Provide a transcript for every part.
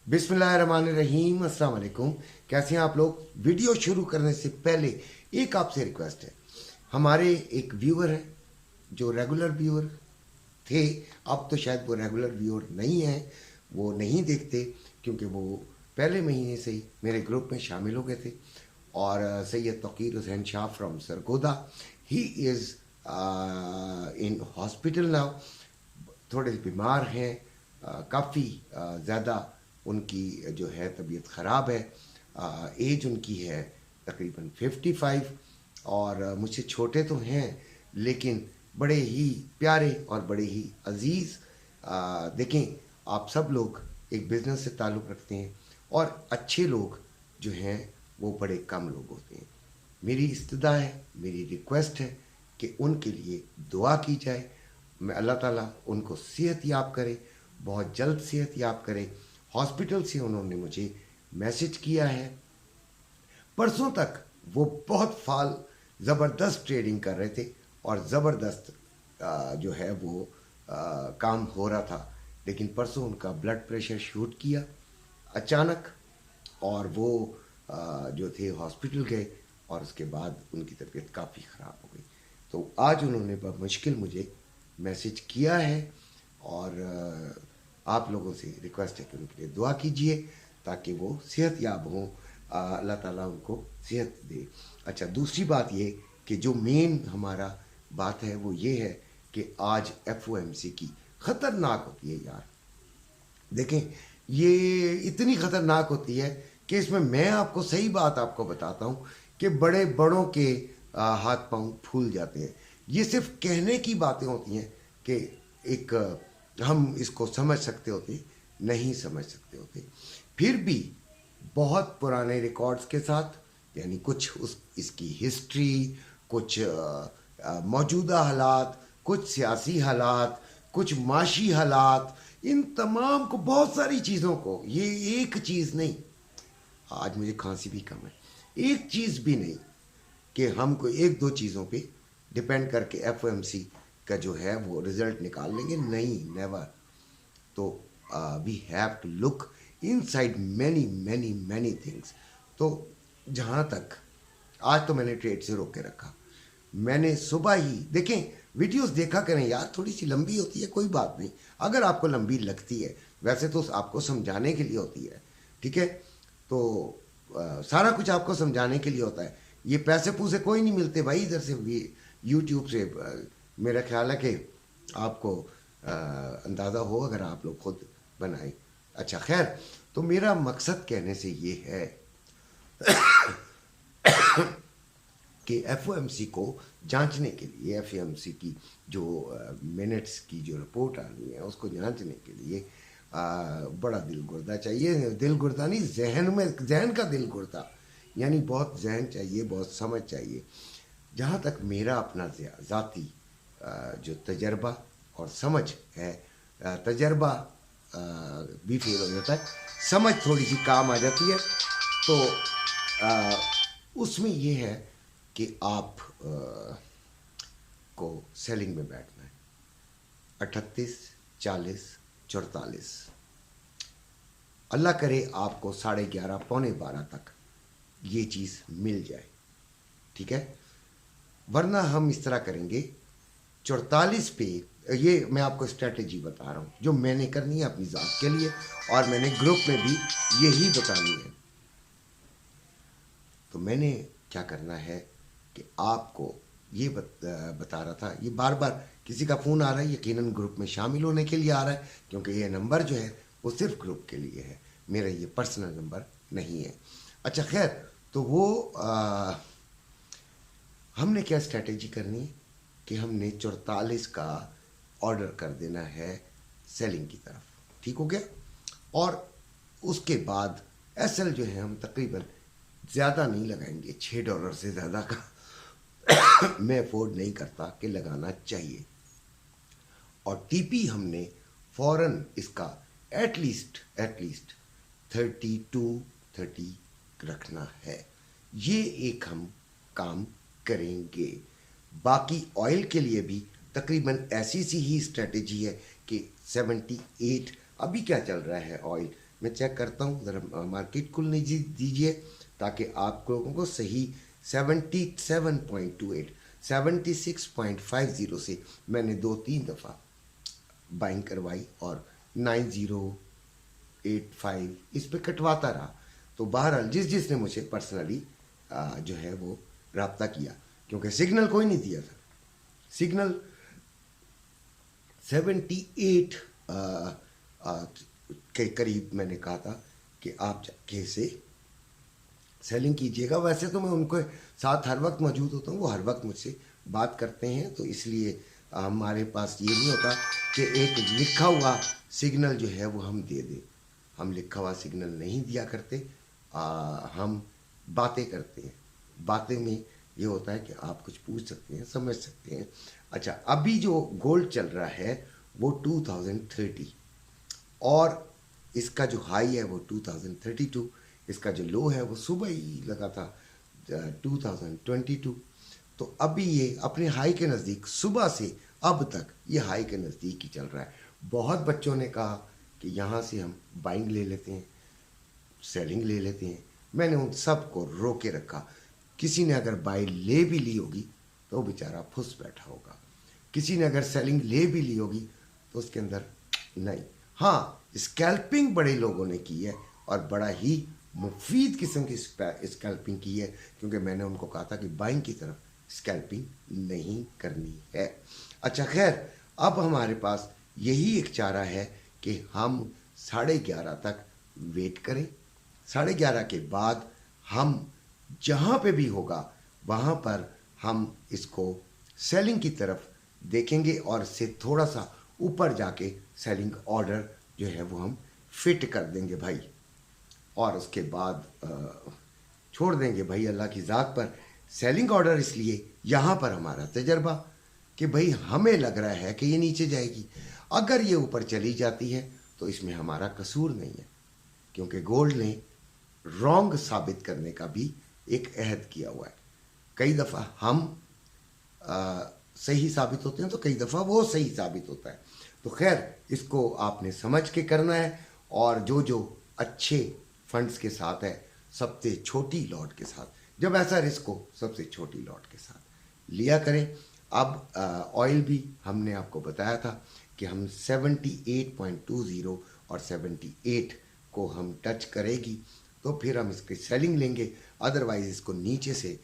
बिस्मिल्लाहिर्रहमानिर्रहीम, अस्सलाम वालेकुम। कैसे हैं आप लोग। वीडियो शुरू करने से पहले एक आपसे रिक्वेस्ट है। हमारे एक व्यूअर हैं जो रेगुलर व्यूअर थे, अब तो शायद वो रेगुलर व्यूअर नहीं है, वो नहीं देखते क्योंकि वो पहले महीने से ही मेरे ग्रुप में शामिल हो गए थे। और Syed Tauqeer Hussain Shah from Sargodha, he is in hospital now. थोड़े बीमार हैं, काफ़ी ज़्यादा उनकी जो है तबीयत ख़राब है। एज उनकी है तकरीबन 55 और मुझसे छोटे तो हैं लेकिन बड़े ही प्यारे और बड़े ही अजीज़। देखें, आप सब लोग एक बिज़नेस से ताल्लुक़ रखते हैं और अच्छे लोग जो हैं वो बड़े कम लोग होते हैं। मेरी इस्तदा है, मेरी रिक्वेस्ट है कि उनके लिए दुआ की जाए। मैं अल्लाह ताला उनको सेहत याब करे, बहुत जल्द सेहत याब करे। हॉस्पिटल से उन्होंने मुझे मैसेज किया है। परसों तक वो बहुत फाल ज़बरदस्त ट्रेडिंग कर रहे थे और ज़बरदस्त जो है वो काम हो रहा था, लेकिन परसों उनका ब्लड प्रेशर शूट किया अचानक और वो जो थे हॉस्पिटल गए और उसके बाद उनकी तबीयत काफ़ी ख़राब हो गई। तो आज उन्होंने बहुत मुश्किल मुझे मैसेज किया है और आप लोगों से रिक्वेस्ट है कि उनके लिए दुआ कीजिए ताकि वो सेहत याब हों, अल्लाह ताला उनको सेहत दे। अच्छा, दूसरी बात ये कि जो मेन हमारा बात है वो ये है कि आज FOMC की ख़तरनाक होती है यार। देखें, ये इतनी ख़तरनाक होती है कि इसमें मैं आपको सही बात आपको बताता हूँ कि बड़े बड़ों के हाथ पांव फूल जाते हैं। ये सिर्फ कहने की बातें होती हैं कि एक हम इसको समझ सकते होते, नहीं समझ सकते होते। फिर भी बहुत पुराने रिकॉर्ड्स के साथ, यानी कुछ इसकी हिस्ट्री, कुछ मौजूदा हालात, कुछ सियासी हालात, कुछ माशी हालात, इन तमाम को, बहुत सारी चीज़ों को, ये एक चीज़ नहीं, आज मुझे खांसी भी कम है, एक चीज़ भी नहीं कि हमको एक दो चीज़ों पे डिपेंड करके FOMC का जो है वो रिज़ल्ट निकाल लेंगे, नहीं, नेवर। तो we have to look inside many many many things. तो जहाँ तक आज तो मैंने ट्रेड से रोक के रखा। मैंने सुबह ही, देखें, वीडियोस देखा करें यार, थोड़ी सी लंबी होती है, कोई बात नहीं, अगर आपको लंबी लगती है, वैसे तो आपको समझाने के लिए होती है, ठीक है, तो सारा कुछ आपको समझाने के लिए होता है। ये पैसे पूसे कोई नहीं मिलते भाई इधर से, यूट्यूब से। मेरा ख्याल है कि आपको अंदाज़ा हो अगर आप लोग खुद बनाएं। अच्छा, खैर, तो मेरा मकसद कहने से ये है कि FOMC को जांचने के लिए, FOMC की जो मिनट्स की जो रिपोर्ट आनी है उसको जांचने के लिए बड़ा दिल गुर्दा चाहिए। दिल गुर्दा नहीं, जहन का दिल गुर्दा, यानी बहुत जहन चाहिए, बहुत समझ चाहिए। जहाँ तक मेरा अपना ज़ाती जो तजर्बा और समझ है, तजर्बा भी फेल हो जाता है, समझ थोड़ी सी काम आ जाती है। तो उसमें ये है कि आप को सेलिंग में बैठना है 38, 40, 44। अल्लाह करे आपको 11:30 पौने 12 तक ये चीज़ मिल जाए, ठीक है, वरना हम इस तरह करेंगे 44 पे। ये मैं आपको स्ट्रेटजी बता रहा हूँ जो मैंने करनी है अपनी ज़ात के लिए और मैंने ग्रुप में भी यही बतानी है। तो मैंने क्या करना है कि आपको ये बता रहा था, ये बार बार किसी का फ़ोन आ रहा है, यकीनन ग्रुप में शामिल होने के लिए आ रहा है, क्योंकि ये नंबर जो है वो सिर्फ ग्रुप के लिए है, मेरा ये पर्सनल नंबर नहीं है। अच्छा, खैर, तो वो हमने क्या स्ट्रेटजी करनी है कि हमने 44 का ऑर्डर कर देना है सेलिंग की तरफ, ठीक हो गया। और उसके बाद SL जो है हम तकरीबन ज़्यादा नहीं लगाएंगे, $6 से ज़्यादा का मैं अफोर्ड नहीं करता कि लगाना चाहिए। और TP हमने फ़ौरन इसका एटलीस्ट 32-30 रखना है। ये एक हम काम करेंगे। बाकी ऑयल के लिए भी तकरीबन ऐसी सी ही स्ट्रेटजी है कि 78, अभी क्या चल रहा है ऑयल, मैं चेक करता हूँ, ज़रा मार्केट खुलने दीजिए ताकि आप लोगों को सही 77.28 76.50 से मैंने 2-3 दफ़ा बाइंग करवाई और 9085 इस पे कटवाता रहा। तो बहरहाल जिसने मुझे पर्सनली जो है वो रब्ता किया, क्योंकि सिग्नल कोई नहीं दिया था। सिग्नल 78 के करीब मैंने कहा था कि आप जाके इसे सेलिंग कीजिएगा। वैसे तो मैं उनके साथ हर वक्त मौजूद होता हूँ, वो हर वक्त मुझसे बात करते हैं, तो इसलिए हमारे पास ये नहीं होता कि एक लिखा हुआ सिग्नल जो है वो हम दे दें। हम लिखा हुआ सिग्नल नहीं दिया करते, हम बातें करते हैं। बातें में ये होता है कि आप कुछ पूछ सकते हैं, समझ सकते हैं। अच्छा, अभी जो गोल्ड चल रहा है वो 2030 और इसका जो हाई है वो 2032, इसका जो लो है वो सुबह ही लगा था 2022। तो अभी ये अपने हाई के नज़दीक, सुबह से अब तक ये हाई के नज़दीक ही चल रहा है। बहुत बच्चों ने कहा कि यहाँ से हम बाइंग ले लेते हैं, सेलिंग ले लेते हैं। मैंने उन सब को रोक के रखा। किसी ने अगर बाई ले भी ली होगी तो बेचारा फुस बैठा होगा, किसी ने अगर सेलिंग ले भी ली होगी तो उसके अंदर नहीं। हाँ, स्कैल्पिंग बड़े लोगों ने की है और बड़ा ही मुफीद किस्म की स्कैल्पिंग की है, क्योंकि मैंने उनको कहा था कि बाइंग की तरफ स्कैल्पिंग नहीं करनी है। अच्छा खैर, अब हमारे पास यही एक चारा है कि हम 11:30 तक वेट करें। 11:30 के बाद हम जहाँ पे भी होगा वहाँ पर हम इसको सेलिंग की तरफ देखेंगे और इससे थोड़ा सा ऊपर जाके सेलिंग ऑर्डर जो है वो हम फिट कर देंगे भाई, और उसके बाद छोड़ देंगे भाई अल्लाह की ज़ात पर। सेलिंग ऑर्डर इसलिए यहाँ पर हमारा तजर्बा कि भाई हमें लग रहा है कि ये नीचे जाएगी, अगर ये ऊपर चली जाती है तो इसमें हमारा कसूर नहीं है, क्योंकि गोल्ड ने रॉन्ग साबित करने का भी एक अहद किया हुआ है। कई दफ़ा हम सही साबित होते हैं तो कई दफ़ा वो सही साबित होता है। तो खैर, इसको आपने समझ के करना है, और जो अच्छे फंड्स के साथ है, सबसे छोटी लॉट के साथ, जब ऐसा रिस्क हो सबसे छोटी लॉट के साथ लिया करें। अब ऑयल भी हमने आपको बताया था कि हम 78.20 और 78 को हम टच करेगी तो फिर हम इसकी सेलिंग लेंगे, अदरवाइज इसको नीचे से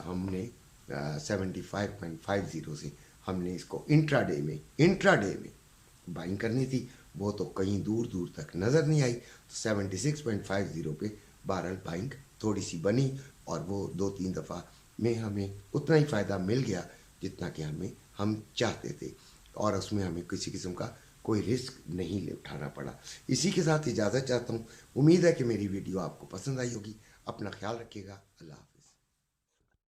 हमने 75.50 से हमने इसको इंट्राडे में बाइंग करनी थी। वो तो कहीं दूर दूर तक नज़र नहीं आई, तो 76.50 पे बहरहाल बाइंग थोड़ी सी बनी, और वो 2-3 दफ़ा में हमें उतना ही फ़ायदा मिल गया जितना कि हम चाहते थे, और उसमें हमें किसी किस्म का कोई रिस्क नहीं उठाना पड़ा। इसी के साथ इजाज़त चाहता हूँ। उम्मीद है कि मेरी वीडियो आपको पसंद आई होगी। अपना ख्याल रखिएगा। अल्लाह हाफ़िज़।